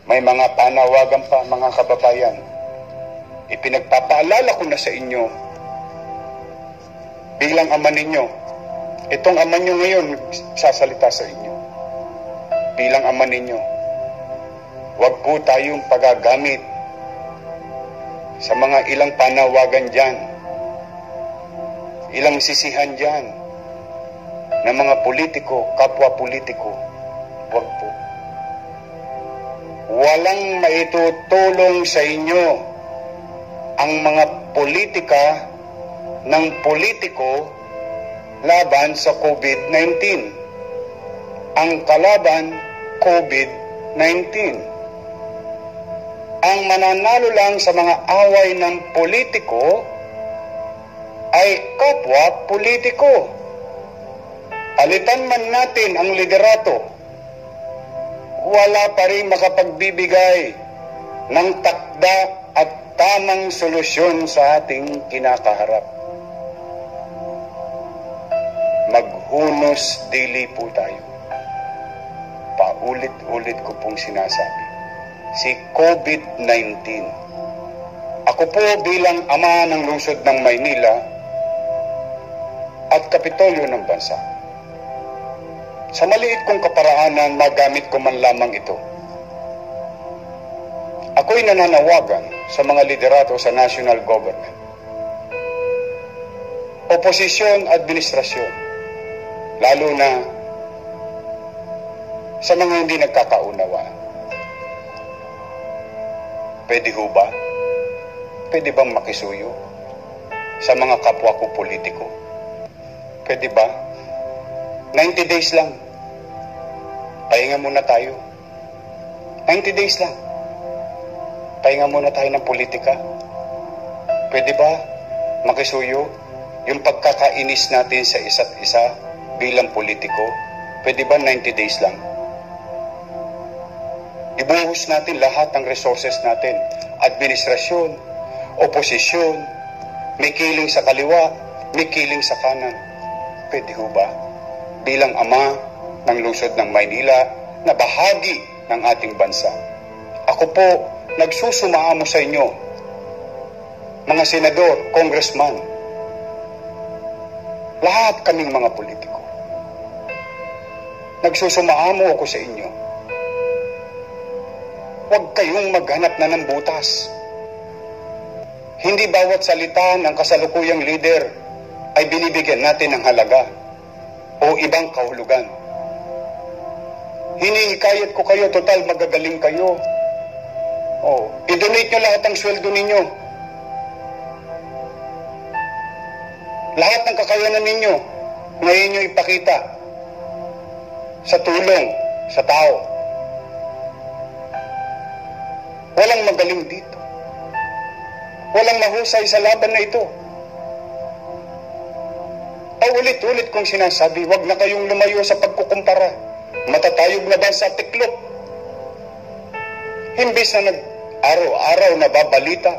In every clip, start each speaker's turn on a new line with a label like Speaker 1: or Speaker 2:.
Speaker 1: May mga panawagan pa, mga kababayan. Ipinagpapaalala ko na sa inyo, bilang ama ninyo, itong ama nyo ngayon sasalita sa inyo. Bilang ama ninyo, huwag po tayong pagagamit sa mga ilang panawagan dyan, ilang sisihan dyan, ng mga politiko, kapwa politiko. Huwag po. Walang maitutulong sa inyo ang mga politika ng politiko laban sa COVID-19. Ang kalaban, COVID-19. Ang mananalo lang sa mga away ng politiko ay kapwa politiko. Palitan man natin ang liderato, wala pa rin makapagbibigay ng takda at tamang solusyon sa ating kinakaharap. Maghunos dili po tayo. Paulit-ulit ko pong sinasabi. Si COVID-19. Ako po bilang ama ng lungsod ng Maynila at Kapitolyo ng bansa, sa maliit kong kaparaanan, magamit ko man lamang ito. Ako'y nananawagan sa mga liderato sa national government, oposisyon, administrasyon, lalo na sa mga hindi nagkakaunawaan. Pwede ho ba? Pwede bang makisuyo sa mga kapwa ko politiko? Pwede ba? 90 days lang. Pahinga muna tayo. 90 days lang. Pahinga muna tayo ng politika. Pwede ba makisuyo yung pagkakainis natin sa isa't isa bilang politiko? Pwede ba 90 days lang? Ibuhos natin lahat ng resources natin. Administrasyon, oposisyon, may kiling sa kaliwa, may kiling sa kanan. Pwede ho ba? Bilang ama ng lungsod ng Maynila na bahagi ng ating bansa, ako po nagsusumaamo sa inyo, mga senador, congressman, lahat kaming mga politiko. Nagsusumaamo ako sa inyo. Huwag kayong maghanap na ng butas. Hindi bawat salita ng kasalukuyang leader ay binibigyan natin ng halaga o ibang kahulugan. Hinihikayat ko kayo, total magagaling kayo. I-donate nyo lahat ng sweldo ninyo. Lahat ng kakayanan ninyo, ngayon nyo ipakita sa tulong sa tao. Walang magaling dito. Walang mahusay sa laban na ito. Paulit-ulit kong sinasabi, wag na kayong lumayo sa pagkukumpara. Matatayog na bansa tiklop. Imbes na araw-araw na babalita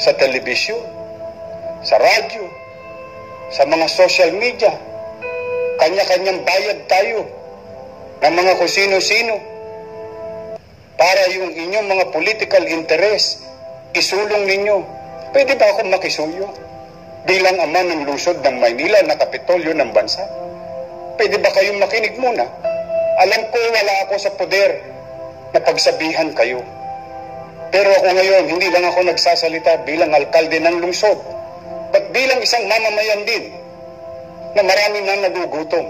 Speaker 1: sa telebisyon, sa radyo, sa mga social media, kanya-kanyang bayad tayo ng mga kung sino-sino para yung inyong mga political interest isulong ninyo. Pwede ba akong makisuyo bilang ama ng lungsod ng Maynila na Kapitolyo ng bansa? Pwede ba kayong makinig muna? Alam ko wala ako sa poder na pagsabihan kayo. Pero ako ngayon, hindi lang ako nagsasalita bilang alkalde ng lungsod, but bilang isang mamamayan din na marami na nagugutom.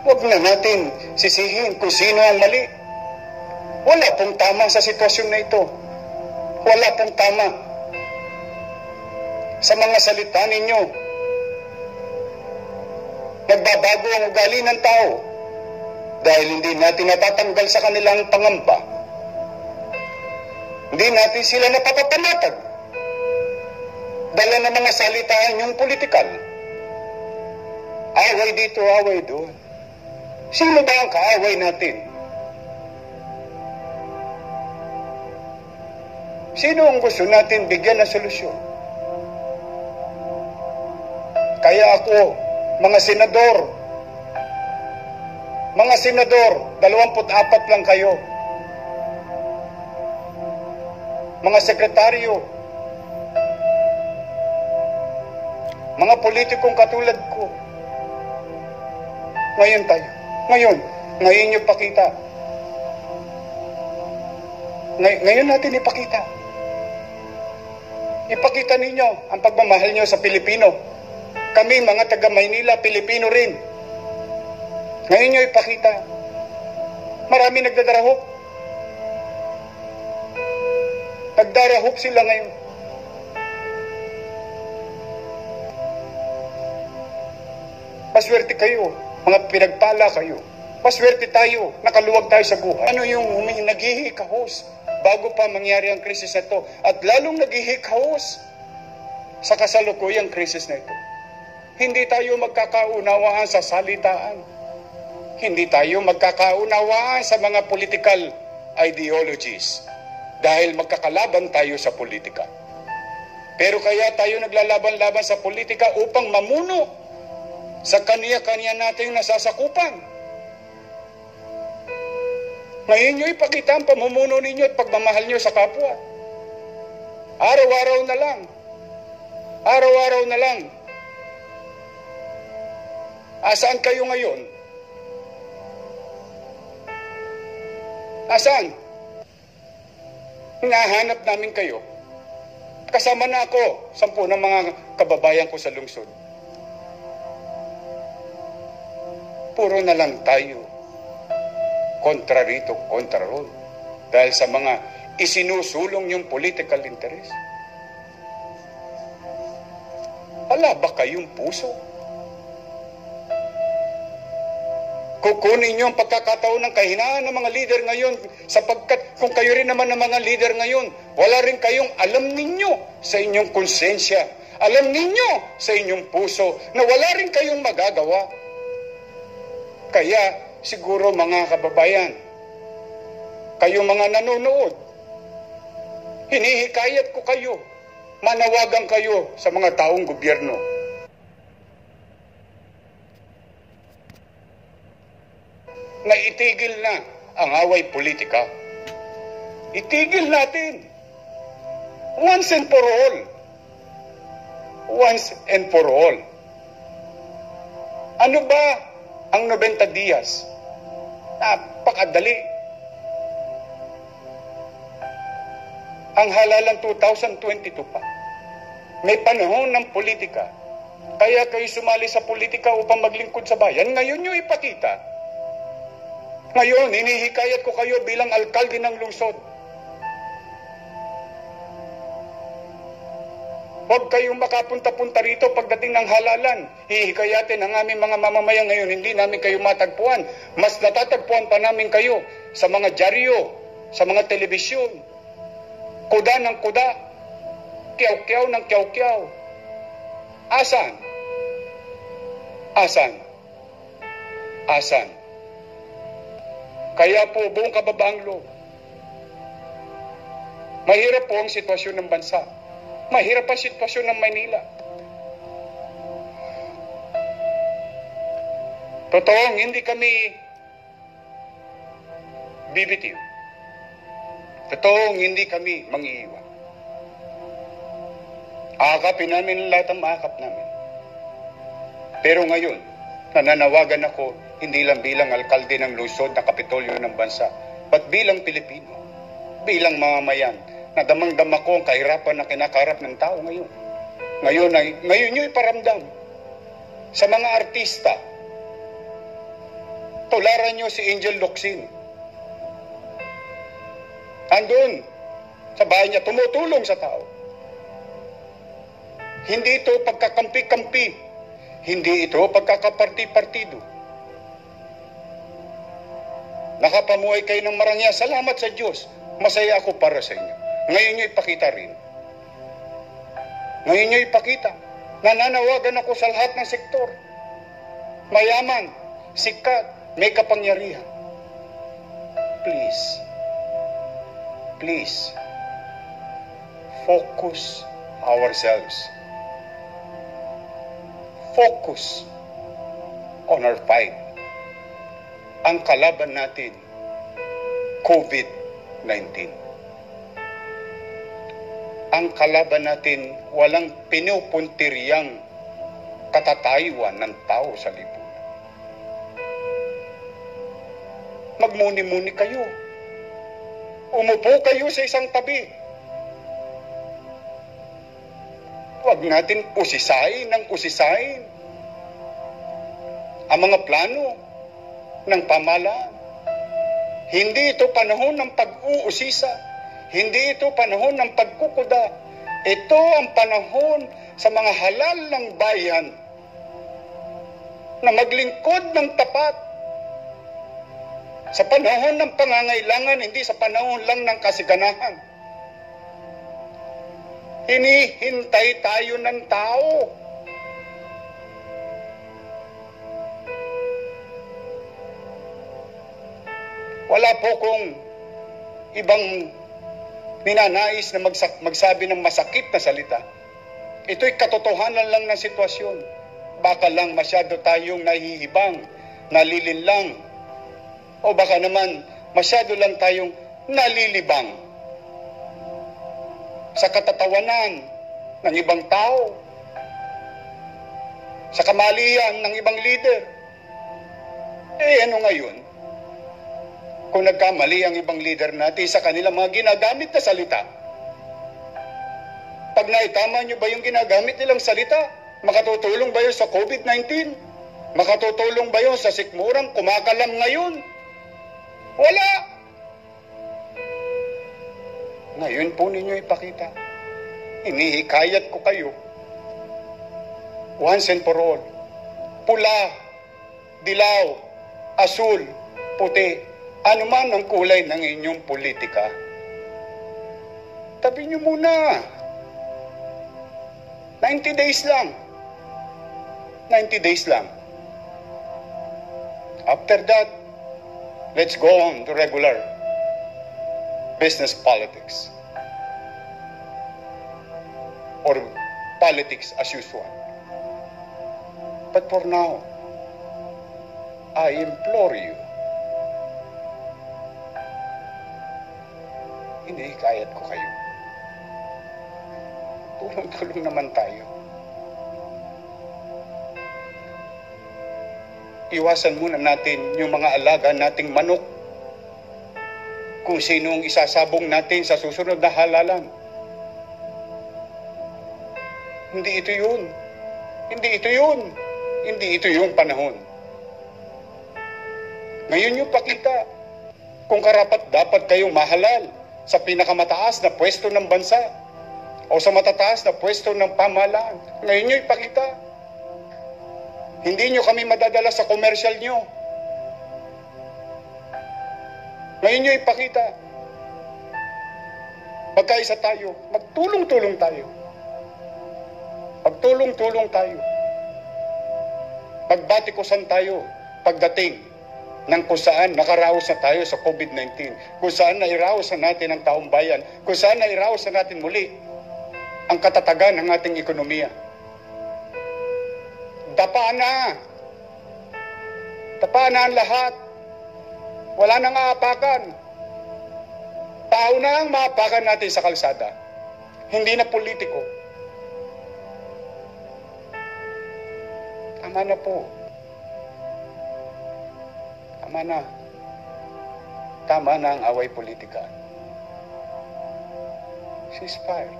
Speaker 1: Huwag na natin sisihin kung sino ang mali. Wala pong tama sa sitwasyon na ito. Wala pong tama sa mga salita ninyo. Nagbabago ang ugali ng tao dahil hindi natin natatanggal sa kanilang pangamba. Hindi natin sila napapapanatag dala ng mga salitaan yung politikal. Away dito, away doon. Sino ba ang kaaway natin? Sino ang gusto natin bigyan ng solusyon? Kaya ako, mga senador, Mga senador, 24 lang kayo. Mga sekretaryo, mga politikong katulad ko. Ngayon tayo. Ngayon nyo pakita. Ngayon natin ipakita. Ipakita ninyo ang pagmamahal nyo sa Pilipino. Kami, mga taga Maynila, Pilipino rin. Ngayon nyo ipakita. Marami nagdadarahop. Nagdarahop sila ngayon. Maswerte kayo, mga pinagpala kayo. Maswerte tayo, nakaluwag tayo sa buhay. Ano yung naghihikahos bago pa mangyari ang krisis na ito? At lalong naghihikahos sa kasalukuyang krisis na ito. Hindi tayo magkakaunawaan sa salitaan. Hindi tayo magkakaunawaan sa mga political ideologies. Dahil magkakalaban tayo sa politika. Pero kaya tayo naglalaban-laban sa politika upang mamuno sa kaniya-kaniya nating nasasakupan. Ngayon nyo ipakita ang pamumuno ninyo at pagmamahal nyo sa kapwa. Araw-araw na lang. Araw-araw na lang. Asaan kayo ngayon? Asaan? Hinahanap namin kayo. Kasama na ako, 10 ng mga kababayan ko sa lungsod. Puro na lang tayo. Kontra rito, kontra ron. Dahil sa mga isinusulong yung political interest. Wala ba kayong puso? Kukunin niyo ang pagkakataon ng kahinaan ng mga leader ngayon sapagkat kung kayo rin naman ng mga leader ngayon, wala rin kayong alam ninyo sa inyong konsensya. Alam ninyo sa inyong puso na wala rin kayong magagawa. Kaya siguro mga kababayan, kayo mga nanonood, hinihikayat ko kayo, manawagan kayo sa mga taong gobyerno. Na itigil na ang away politika. Itigil natin. Once and for all. Once and for all. Ano ba ang 90 días? Napakadali. Ang halalan 2022 pa. May panahon ng politika. Kaya kayo sumali sa politika upang maglingkod sa bayan. Ngayon nyo ipakita. Ngayon, hinihikayat ko kayo bilang alkalde ng lungsod. Huwag kayong makapunta-punta rito pagdating ng halalan. Hihikayatin ang aming mga mamamayan ngayon. Hindi namin kayo matagpuan. Mas natatagpuan pa namin kayo sa mga dyaryo, sa mga telebisyon. Kuda ng kuda. Kiyaw-kiyaw ng kiyaw-kiyaw. Asan? Asan? Asan? Kaya po, buong kababaang loob. Mahirap po ang sitwasyon ng bansa. Mahirap ang sitwasyon ng Maynila. Totoong hindi kami bibitiw. Totoong hindi kami mangiiwan. Akapin namin lahat ang maakap namin. Pero ngayon, nananawagan ako hindi lang bilang alkalde ng lungsod na kapitolyo ng bansa, but bilang Pilipino, bilang mamamayan, na damang-dama ko ang kahirapan na kinakarap ng tao ngayon. Ngayon nyo iparamdam sa mga artista. Tularan nyo si Angel Locsin. Andun, sa bahay niya, tumutulong sa tao. Hindi ito pagkakampi-kampi. Hindi ito pagkakaparti-partido. Nakapamuhay kayo ng marangya. Salamat sa Diyos. Masaya ako para sa inyo. Ngayon nyo ipakita rin. Ngayon nyo ipakita. Nananawagan ako sa lahat ng sektor. Mayaman, sikat, may kapangyarihan. Please. Please. Focus ourselves. Focus on our fight. ang kalaban natin, COVID-19. Ang kalaban natin, walang pinupuntiryang katatayuan ng tao sa lipunan. Magmuni-muni kayo. Umupo kayo sa isang tabi. Huwag natin usisain ng usisain ang mga plano ng pamahalaan. Hindi ito panahon ng pag-uusisa. Hindi ito panahon ng pagkukuda. Ito ang panahon sa mga halal ng bayan na maglingkod ng tapat sa panahon ng pangangailangan, hindi sa panahon lang ng kasiganahan. Hinihintay tayo ng tao. Wala po kong ibang ninanais na magsabi ng masakit na salita. Ito'y katotohanan lang ng sitwasyon. Baka lang masyado tayong nahihibang, nalilinlang, o baka naman masyado lang tayong nalilibang sa katatawanan ng ibang tao, sa kamalian ng ibang leader. Ano ngayon? Kung nagkamali ang ibang leader natin sa kanilang mga ginagamit na salita, pag naitama nyo ba yung ginagamit nilang salita, makatutulong ba yun sa COVID-19? Makatutulong ba yun sa sikmurang kumakalam ngayon? Wala! Ngayon po ninyo ipakita. Inihikayat ko kayo. Once and for all. Pula, dilaw, asul, puti, anuman ang kulay ng inyong politika. Tabi nyo muna. 90 days lang. 90 days lang. After that, let's go on to regular business politics. Or politics as usual. But for now, I implore you, hinihikayat ko kayo. Tulong-tulong naman tayo. Iwasan muna natin yung mga alaga nating manok. Kung sinong isasabong natin sa susunod na halalan. Hindi ito yun. Hindi ito yun. Hindi ito yung panahon. Ngayon yung pakita kung karapat dapat kayong mahalal sa pinakamataas na pwesto ng bansa o sa matataas na pwesto ng pamahalaan. Ngayon nyo ipakita. Hindi nyo kami madadala sa komersyal nyo. Ngayon nyo ipakita. Magkaisa tayo. Magtulong-tulong tayo. Magtulong-tulong tayo. Magbatikusan tayo pagdating ng kung saan nakaraos na tayo sa COVID-19, kung saan nairaos na natin ang taong bayan, kung saan nairaos na natin muli ang katatagan ng ating ekonomiya. Dapa na. Dapa na ang lahat. Wala nang aapakan. Tao na ang maapakan natin sa kalsada. Hindi na politiko. Tama na po. Tama na. Tama na ang away politika. Ceasefire.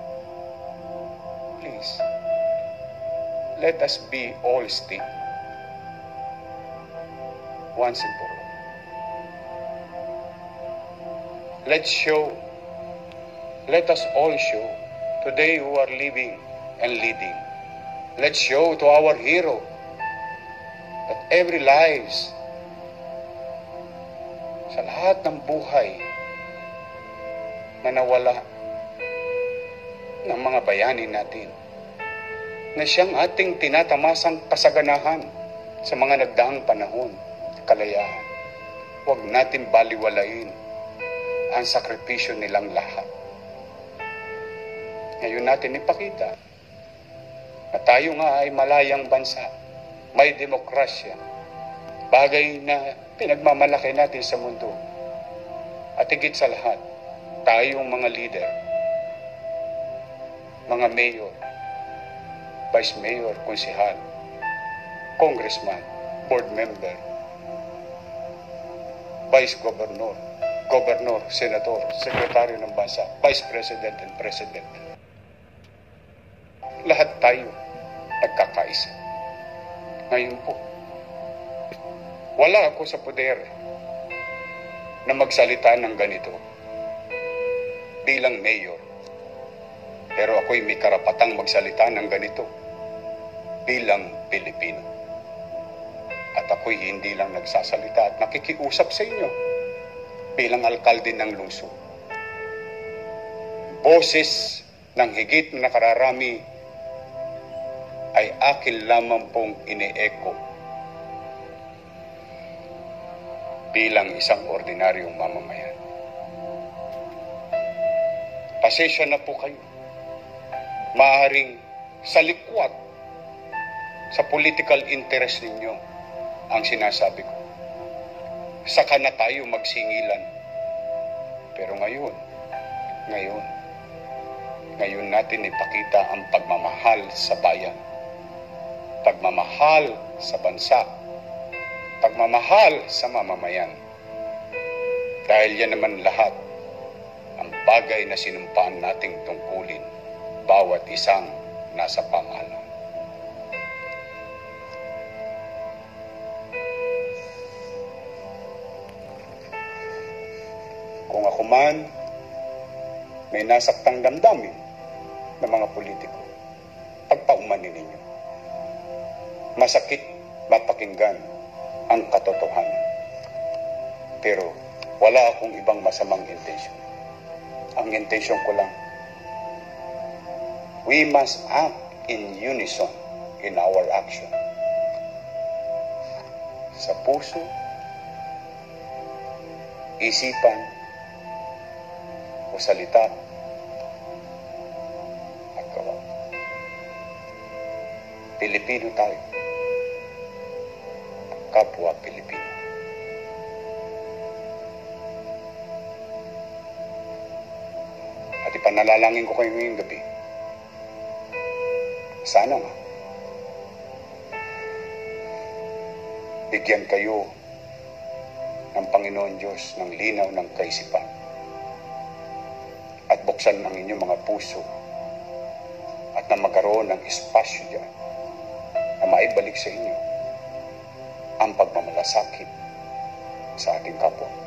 Speaker 1: Please. Let us be all still. Once and for all. Let us all show, today who are living and leading, let's show to our hero that every lives, sa lahat ng buhay na nawala ng mga bayani natin, na siyang ating tinatamasang kasaganahan sa mga nagdaang panahon, kalayaan. Huwag natin baliwalain ang sakripisyo nilang lahat. Ngayon natin ipakita na tayo nga ay malayang bansa, may demokrasya, bagay na pinagmamalaki natin sa mundo. At higit sa lahat, tayong mga leader, mga mayor, vice mayor, konsehal, congressman, board member, vice governor, governor, senator, sekretaryo ng bansa, vice president and president. Lahat tayo nagkakaisa. Ngayon po, wala ako sa poder na magsalita ng ganito bilang mayor. Pero ako'y may karapatang magsalita ng ganito bilang Pilipino. At ako'y hindi lang nagsasalita at nakikiusap sa inyo bilang alkalde ng lungsod. Boses ng higit na nakararami ay akin lamang pong ine-echo bilang isang ordinaryong mamamayan. Pasensya na po kayo. Maaaring sa likwat sa political interest ninyo ang sinasabi ko. Saka na tayo magsingilan. Pero ngayon natin ipakita ang pagmamahal sa bayan, pagmamahal sa bansa, pagmamahal sa mamamayan. Dahil yan naman lahat ang bagay na sinumpaan nating tungkulin bawat isang nasa pamahalaan. Kung ako man may nasaktang damdamin ng mga politiko, pagpaumanin ninyo. Masakit mapakinggan ang katotohanan. Pero wala akong ibang masamang intention. Ang intention ko lang, we must act in unison in our action. Sa puso, isipan, o salita, at gawa. Pilipino tayo. Kapwa Pilipino. At ipanalangin ko kayo ngayong gabi. Sana nga, bigyan kayo ng Panginoon Diyos ng linaw ng kaisipan at buksan ang inyong mga puso at na magkaroon ng espasyo dyan na maibalik sa inyo ang pagmamalasakit sa ating kapwa.